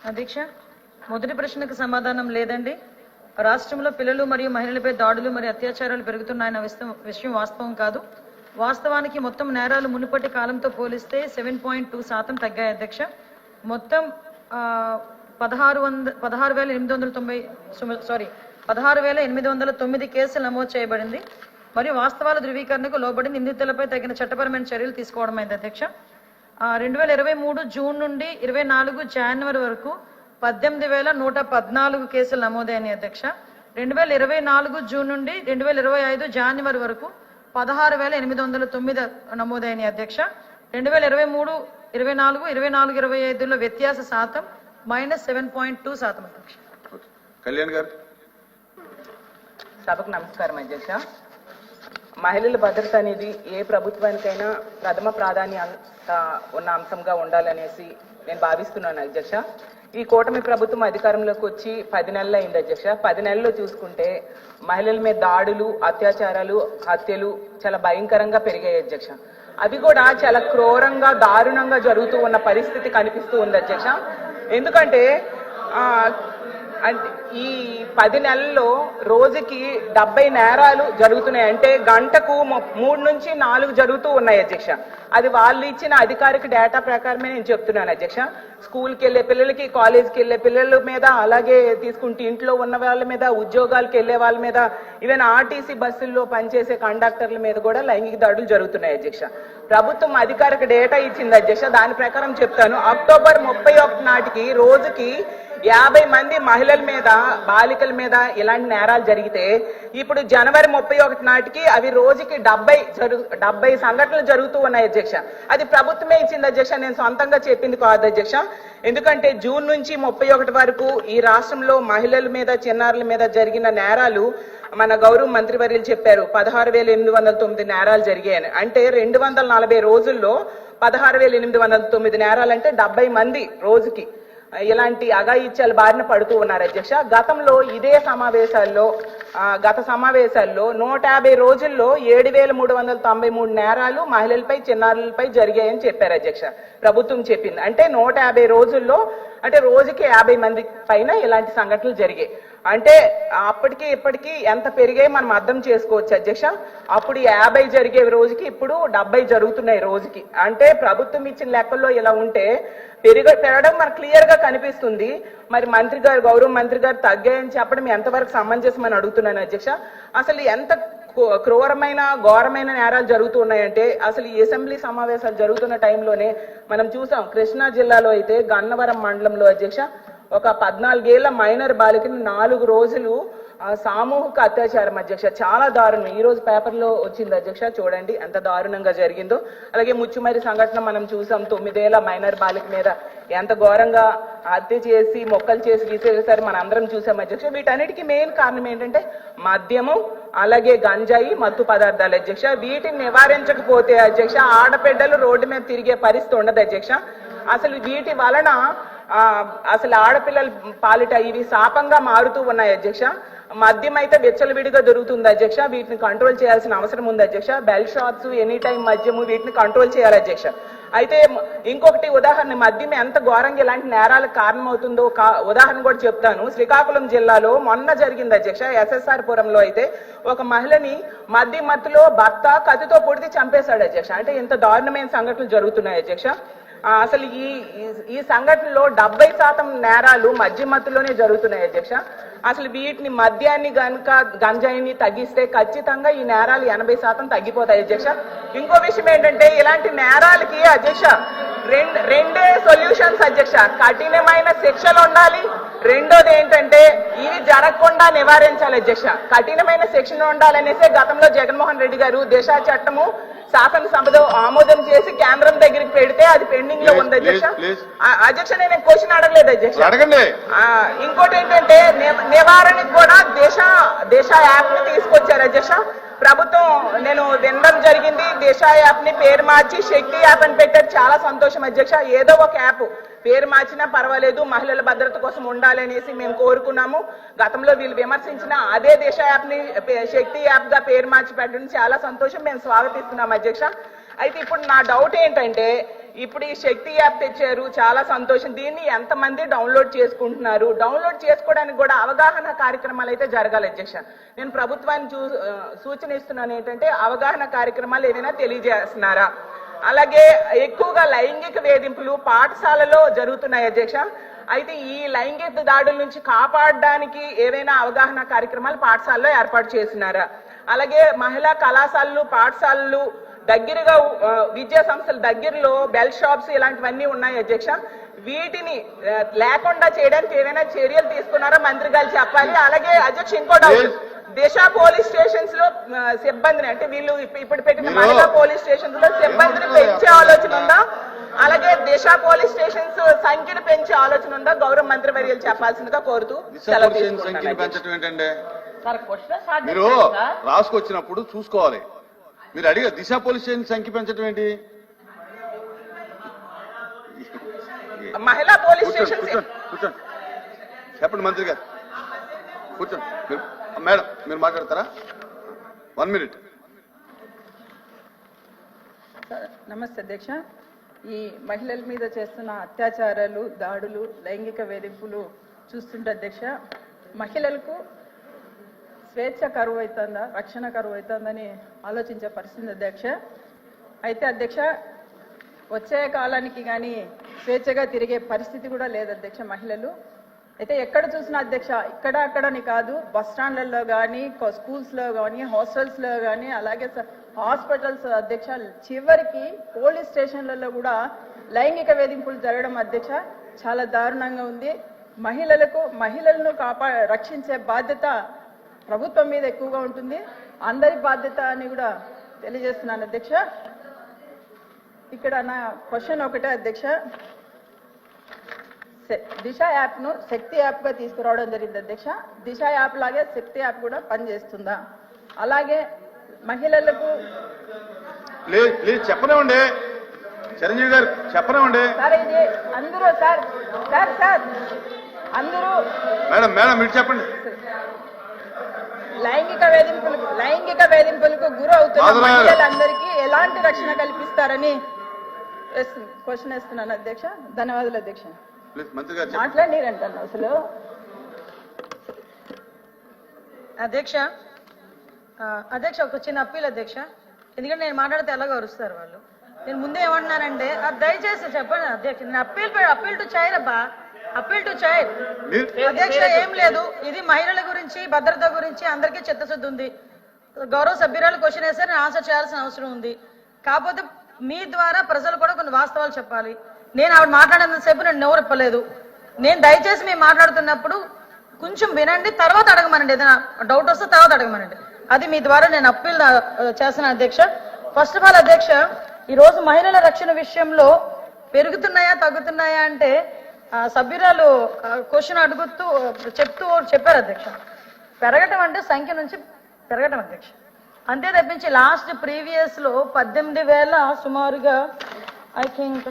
అధ్యక్ష, మొదటి ప్రశ్నకు సమాధానం లేదండి. రాష్ట్రంలో పిల్లలు మరియు మహిళలపై దాడులు మరియు అత్యాచారాలు పెరుగుతున్నాయన్న విషయం వాస్తవం కాదు. వాస్తవానికి మొత్తం నేరాలు మునుపటి కాలంతో పోలిస్తే 7.2% తగ్గాయి అధ్యక్ష. మొత్తం 16,809 కేసులు నమోదు చేయబడింది మరియు వాస్తవాల ధృవీకరణకు లోబడి నిందితులపై తగిన చట్టపరమైన చర్యలు తీసుకోవడమైంది అధ్యక్ష. 2023 జూన్ నుండి 24 జనవరి వరకు 18,114 కేసులు నమోదైనాయి అధ్యక్ష. 2024 జూన్ నుండి 2025 జనవరి వరకు 16,809 నమోదైనాయి అధ్యక్ష. 2023, 24, 24-25లో వ్యత్యాస శాతం -7.2% అధ్యక్ష. కళ్యాణ్ గారు. సభకు నమస్కారం అధ్యక్ష. మహిళల భద్రత అనేది ఏ ప్రభుత్వానికైనా ప్రథమ ప్రాధాన్యత ఉన్న అంశంగా ఉండాలనేసి నేను భావిస్తున్నాను అధ్యక్ష. ఈ కూటమి ప్రభుత్వం అధికారంలోకి వచ్చి 10 నెలలు అయింది అధ్యక్ష. 10 నెలల్లో చూసుకుంటే మహిళల మీద దాడులు, అత్యాచారాలు, హత్యలు చాలా భయంకరంగా పెరిగాయి అధ్యక్ష. అవి కూడా చాలా క్రూరంగా, దారుణంగా జరుగుతూ ఉన్న పరిస్థితి కనిపిస్తూ ఉంది అధ్యక్ష. ఎందుకంటే ఈ 10 నెలల్లో రోజుకి 70 నేరాలు జరుగుతున్నాయి. అంటే గంటకు 3 నుంచి 4 జరుగుతూ ఉన్నాయి అధ్యక్ష. అది వాళ్ళు ఇచ్చిన అధికారిక డేటా ప్రకారమే నేను చెప్తున్నాను అధ్యక్ష. స్కూల్కి వెళ్ళే పిల్లలకి, కాలేజీకి వెళ్ళే పిల్లల మీద, అలాగే తీసుకుంటే ఇంట్లో ఉన్న వాళ్ళ మీద, ఉద్యోగాలకు వెళ్ళే వాళ్ళ మీద, ఈవెన్ ఆర్టీసీ బస్సుల్లో పనిచేసే కండక్టర్ల మీద కూడా లైంగిక దాడులు జరుగుతున్నాయి అధ్యక్ష. ప్రభుత్వం అధికారిక డేటా ఇచ్చింది అధ్యక్ష. దాని ప్రకారం చెప్తాను. అక్టోబర్ 31 నాటికి రోజుకి 50 మంది మహిళల మీద, బాలికల మీద ఇలాంటి నేరాలు జరిగితే ఇప్పుడు జనవరి 31 నాటికి అవి రోజుకి 70 సంఘటనలు జరుగుతూ ఉన్నాయి అధ్యక్ష. అది ప్రభుత్వమే ఇచ్చింది అధ్యక్ష, నేను సొంతంగా చెప్పింది కాదు అధ్యక్ష. ఎందుకంటే జూన్ నుంచి 31 వరకు ఈ రాష్ట్రంలో మహిళల మీద, చిన్నారుల మీద జరిగిన నేరాలు మన గౌరవ మంత్రివర్యులు చెప్పారు 16,809 నేరాలు జరిగాయని. అంటే 240 రోజుల్లో 16,809 నేరాలంటే 70 మంది రోజుకి ఇలాంటి అఘాయిత్యాల బారిన పడుతూ ఉన్నారు అధ్యక్ష. గతంలో ఇదే సమావేశాల్లో గత సమావేశాల్లో 150 రోజుల్లో 7,393 నేరాలు మహిళలపై, చిన్నారులపై జరిగాయని చెప్పారు అధ్యక్ష. ప్రభుత్వం చెప్పింది. అంటే 150 రోజుల్లో అంటే రోజుకి 50 మంది పైన ఇలాంటి సంఘటనలు జరిగాయి. అంటే అప్పటికి ఇప్పటికీ ఎంత పెరిగాయి మనం అర్థం చేసుకోవచ్చు అధ్యక్ష. అప్పుడు 50 జరిగే రోజుకి ఇప్పుడు 70 జరుగుతున్నాయి రోజుకి. అంటే ప్రభుత్వం ఇచ్చిన లెక్కల్లో ఇలా ఉంటే పెరగడం మనకు క్లియర్ గా కనిపిస్తుంది. మరి మంత్రి గారు, గౌరవ మంత్రి గారు తగ్గాయని చెప్పడం ఎంతవరకు సమంజసమని అడుగుతున్నాను అధ్యక్ష. అసలు ఎంత క్రూరమైన, ఘోరమైన నేరాలు జరుగుతూ ఉన్నాయంటే అసలు ఈ అసెంబ్లీ సమావేశాలు జరుగుతున్న టైంలోనే మనం చూసాం. కృష్ణా జిల్లాలో అయితే గన్నవరం మండలంలో అధ్యక్ష ఒక 14 ఏళ్ల మైనర్ బాలికని 4 రోజులు సామూహిక అత్యాచారం అధ్యక్ష. చాలా దారుణం. ఈ రోజు పేపర్లో వచ్చింది అధ్యక్ష, చూడండి ఎంత దారుణంగా జరిగిందో. అలాగే ముచ్చుమరి సంఘటన మనం చూసాం. 9 ఏళ్ల మైనర్ బాలిక మీద ఎంత ఘోరంగా హత్య చేసి, మొక్కలు చేసి గీసేసారి మన అందరం చూసాం అధ్యక్ష. వీటన్నిటికీ మెయిన్ కారణం ఏంటంటే మద్యము, అలాగే గంజాయి, మత్తు పదార్థాలు అధ్యక్ష. వీటిని నివారించకపోతే అధ్యక్ష ఆడబిడ్డలు రోడ్డు మీద తిరిగే పరిస్థితి ఉండదు అధ్యక్ష. అసలు వీటి వలన అసలు ఆడపిల్లల పాలిట ఇవి శాపంగా మారుతూ ఉన్నాయి అధ్యక్ష. మద్యం అయితే విచ్చలవిడిగా దొరుకుతుంది అధ్యక్ష. వీటిని కంట్రోల్ చేయాల్సిన అవసరం ఉంది అధ్యక్ష. బెల్ షాప్స్, ఎనీ టైం మద్యము, వీటిని కంట్రోల్ చేయాలి అధ్యక్ష. అయితే ఇంకొకటి ఉదాహరణ, మద్యం ఎంత ఘోరంగా ఇలాంటి నేరాలకు కారణమవుతుందో ఉదాహరణ కూడా చెప్తాను. శ్రీకాకుళం జిల్లాలో మొన్న జరిగింది అధ్యక్ష. SSR పురంలో అయితే ఒక మహిళని మద్యం మత్తులో భర్త కత్తితో పొడిచి చంపేశాడు అధ్యక్ష. అంటే ఇంత దారుణమైన సంఘటనలు జరుగుతున్నాయి అధ్యక్ష. అసలు ఈ సంఘటనలో 70% నేరాలు మద్యం మత్తులోనే జరుగుతున్నాయి అధ్యక్ష. అసలు వీటిని మద్యాన్ని గనుక, గంజాయిని తగ్గిస్తే ఖచ్చితంగా ఈ నేరాలు 80% తగ్గిపోతాయి అధ్యక్ష. ఇంకో విషయం ఏంటంటే ఇలాంటి నేరాలకి అధ్యక్ష రెండే సొల్యూషన్స్ అధ్యక్ష. కఠినమైన శిక్షలు ఉండాలి. రెండోది ఏంటంటే ఇవి జరగకుండా నివారించాలి అధ్యక్ష. కఠినమైన శిక్షణ ఉండాలనేసి గతంలో జగన్మోహన్ రెడ్డి గారు దిశ చట్టము శాసనసభలో ఆమోదం చేసి కేంద్రం దగ్గరికి పెడితే అది పెండింగ్ లో ఉంది అధ్యక్ష. అధ్యక్ష నేను క్వశ్చన్ అడగలేదు అధ్యక్ష. ఇంకోటి ఏంటంటే నివారణకు కూడా దిశ యాప్ ని తీసుకొచ్చారు అధ్యక్ష. ప్రభుత్వం నేను వినడం జరిగింది. దిశ యాప్ ని పేరు మార్చి శక్తి యాప్ అని పెట్టారు. చాలా సంతోషం అధ్యక్ష. ఏదో ఒక యాప్ పేరు మార్చినా పర్వాలేదు, మహిళల భద్రత కోసం ఉండాలనేసి మేము కోరుకున్నాము. గతంలో వీళ్ళు విమర్శించిన అదే దిశ యాప్ ని శక్తి యాప్ గా పేరు మార్చి పెట్టడం చాలా సంతోషం, మేము స్వాగతిస్తున్నాం అధ్యక్ష. అయితే ఇప్పుడు నా డౌట్ ఏంటంటే ఇప్పుడు ఈ శక్తి యాప్ తెచ్చారు, చాలా సంతోషం. దీన్ని ఎంతమంది డౌన్లోడ్ చేసుకుంటున్నారు? డౌన్లోడ్ చేసుకోవడానికి కూడా అవగాహన కార్యక్రమాలు అయితే జరగాలి అధ్యక్ష. నేను ప్రభుత్వాన్ని సూచన ఇస్తున్నాను ఏంటంటే అవగాహన కార్యక్రమాలు ఏదైనా తెలియజేస్తున్నారా? అలాగే ఎక్కువగా లైంగిక వేధింపులు పాఠశాలలో జరుగుతున్నాయి అధ్యక్ష. అయితే ఈ లైంగిక దాడుల నుంచి కాపాడడానికి ఏవైనా అవగాహన కార్యక్రమాలు పాఠశాలలో ఏర్పాటు చేస్తున్నారా? అలాగే మహిళా కళాశాలలు పాఠశాలలు దగ్గరగా విద్యా సంస్థల దగ్గరలో బెల్ షాప్స్ ఇలాంటివన్నీ ఉన్నాయి అధ్యక్ష. వీటిని లేకుండా చేయడానికి ఏమైనా చర్యలు తీసుకున్నారో మంత్రి గారు చెప్పాలి. అలాగే అధ్యక్ష ఇంకో డౌట్, దిశ పోలీస్ స్టేషన్స్ లో సిబ్బందిని అంటే వీళ్ళు ఇప్పుడు పెట్టిన మహిళా పోలీస్ స్టేషన్స్ లో సిబ్బందిని పెంచే ఆలోచన ఉందా? అలాగే దిశ పోలీస్ స్టేషన్స్ సంఖ్యను పెంచే ఆలోచన ఉందా? గౌరవ మంత్రి వర్యులు చెప్పాల్సిందిగా కోరుతూ సెలవు తీసుకుంటున్నాను. మీరు రాసుకొచ్చినప్పుడు చూసుకోవాలి. మీరు అడిగా దిశ పోలీస్ స్టేషన్ సంఖ్య పెంచడం ఏంటి? మహిళా పోలీస్ స్టేషన్ కూర్చోండి చెప్పండి మంత్రి గారు, కూర్చోండి. మేడం మీరు మాట్లాడతారా? 1 minute. నమస్తే అధ్యక్ష. ఈ మహిళల మీద చేస్తున్న అత్యాచారాలు, దాడులు, లైంగిక వేధింపులు చూస్తుంటే అధ్యక్ష మహిళలకు స్వేచ్ఛ కరువు అవుతుందా, రక్షణ కరువు అవుతుందని ఆలోచించే పరిస్థితి అధ్యక్ష. అయితే అధ్యక్ష వచ్చే కాలానికి కానీ స్వేచ్ఛగా తిరిగే పరిస్థితి కూడా లేదు అధ్యక్ష మహిళలు. అయితే ఎక్కడ చూసినా అధ్యక్ష ఇక్కడ అక్కడని కాదు, బస్ స్టాండ్లలో కానీ, స్కూల్స్లో కానీ, హాస్టల్స్లో కానీ, అలాగే హాస్పిటల్స్ అధ్యక్ష, చివరికి పోలీస్ స్టేషన్లలో కూడా లైంగిక వేధింపులు జరగడం అధ్యక్ష చాలా దారుణంగా ఉంది. మహిళలను రక్షించే బాధ్యత ప్రభుత్వం మీద ఎక్కువగా ఉంటుంది. అందరి బాధ్యత అని కూడా తెలియజేస్తున్నాను అధ్యక్ష. ఇక్కడ నా క్వశ్చన్ ఒకటే అధ్యక్ష, దిశ యాప్ను శక్తి యాప్గా తీసుకురావడం జరిగింది అధ్యక్ష. దిశ యాప్ లాగే శక్తి యాప్ కూడా పనిచేస్తుందా? అలాగే మహిళలకు ప్లీజ్ చెప్పనివ్వండి, చిరంజీవి గారు చెప్పనివ్వండి. సార్ ఇది అందరూ సార్ సార్ సార్ అందరూ మేడం మీరు చెప్పండి. లైంగిక వేధింపులకు గురి అవుతున్న మహిళలందరికీ ఎలాంటి రక్షణ కల్పిస్తారని క్వశ్చన్ వేస్తున్నాను అధ్యక్ష. ధన్యవాదాలు అధ్యక్ష. మాట్లాడిరంటాను అసలు అధ్యక్ష ఒక చిన్న అప్పీల్ అధ్యక్ష. ఎందుకంటే నేను మాట్లాడితే ఎలాగో అరుస్తారు వాళ్ళు. నేను ముందే ఏమన్నానంటే దయచేసి చెప్పండి అధ్యక్ష. నేను అప్పీల్ టు చైల్డ్ అబ్బా, అప్పీల్ టు చైల్డ్ అధ్యక్ష. ఏం లేదు, ఇది మహిళల గురించి, భద్రత గురించి అందరికీ చిత్తశుద్ధి ఉంది. గౌరవ సభ్యురాలు క్వశ్చన్ వేస్తే నేను ఆన్సర్ చేయాల్సిన అవసరం ఉంది. కాకపోతే మీ ద్వారా ప్రజలు కూడా కొన్ని వాస్తవాలు చెప్పాలి. నేను ఆవిడ మాట్లాడినంతసేపు నేను నోరెప్పలేదు. నేను దయచేసి మేము మాట్లాడుతున్నప్పుడు కొంచెం వినండి, తర్వాత అడగమనండి. ఏదైనా డౌట్ వస్తే తర్వాత అడగమనండి. అది మీ ద్వారా నేను అప్పీల్ చేస్తున్నాను అధ్యక్ష. ఫస్ట్ ఆఫ్ ఆల్ అధ్యక్ష, ఈరోజు మహిళల రక్షణ విషయంలో పెరుగుతున్నాయా తగ్గుతున్నాయా అంటే సభ్యురాలు క్వశ్చన్ అడుగుతూ చెప్పారు అధ్యక్ష. పెరగటం అంటే సంఖ్య నుంచి పెరగటం అధ్యక్ష. అంతే తప్పించి లాస్ట్ ప్రీవియస్ లో 18,000 సుమారుగా ఐ థింక్